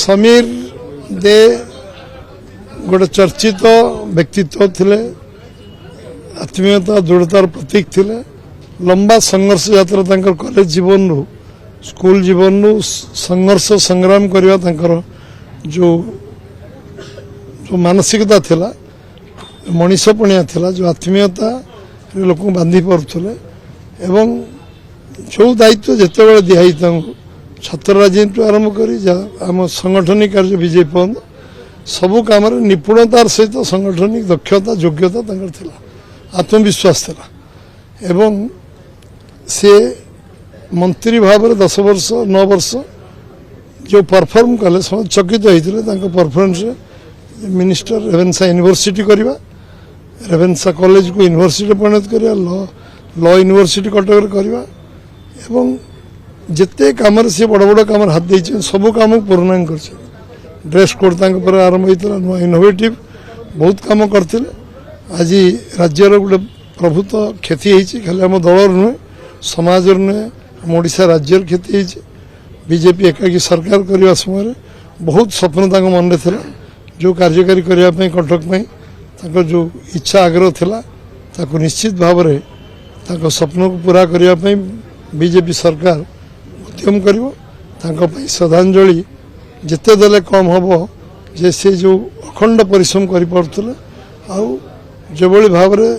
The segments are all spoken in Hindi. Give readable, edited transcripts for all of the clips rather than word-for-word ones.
समीर दे गोटे चर्चित व्यक्तित्व थिले, आत्मीयता दृढ़तार प्रतीक थिले। लंबा संघर्ष यात्रा तांकर कॉलेज जीवन रू स्कूल जीवन रू संघर्ष संग्राम करवा तांकर जो जो मानसिकता थिला, मनीषपणिया थिला, जो आत्मीयता लोक बांधी पारुले एवं जो दायित्व जिते बड़े दिहाई छात्र राजनीति आरंभ कर आम सांगठनिक कार्य बीजेपी पर्यंत सबू कम निपुणतार सहित सांगठनिक दक्षता योग्यता थिला, आत्मविश्वास थिला एवं से मंत्री भाव में 10 वर्ष 9 वर्ष जो परफॉर्म कले सब चकित होते परफॉर्मेंस मिनिस्टर रेवेन्सा यूनिवर्सिटी करवा, रेवेन्सा कॉलेज को यूनिवर्सिटी परिणत करवा, लॉ यूनिवर्सिटी कटक करवा एवं जिते कम सी बड़ बड़ कम हाथ दे सब कम पूर्णांग कर ड्रेस कोड पर आरंभ होता नुआ इनोवेटिव बहुत कम करते। आज राज्यर गोटे प्रभुत्व क्षति होती खाली आम दल नुहे समाज नुहे आम ओडिशा राज्यर क्षति होती। बीजेपी एकाकी सरकार करने समय बहुत स्वप्न मन में था जो कार्यकारी करने कटक जो इच्छा आग्रह थिला ताको निश्चित भाव में स्वप्न को पूरा करने बीजेपी सरकार उद्यम करिवो। श्रद्धांजलि जिते देले कम हम जे से जो अखंड परिश्रम कर पारुले जो भाव में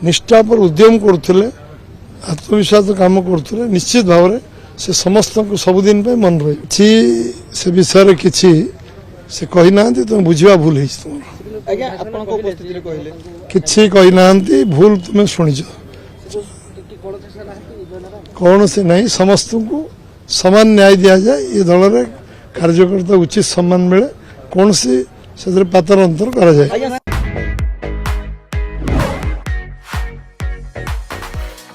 निष्ठा पर उद्यम करुले आत्मविश्वास काम करुले निश्चित भाव में से समस्त को सबुदिन मन रही से विषय किसी से कहना तुम बुझा भूल किसी कहना भूल तुम्हें शुणीच कौन से नहीं समस्त को समान न्याय दि जाए ये दल में कार्यकर्ता उचित सम्मान मिले कौन सी पातर अंतर करा जाए।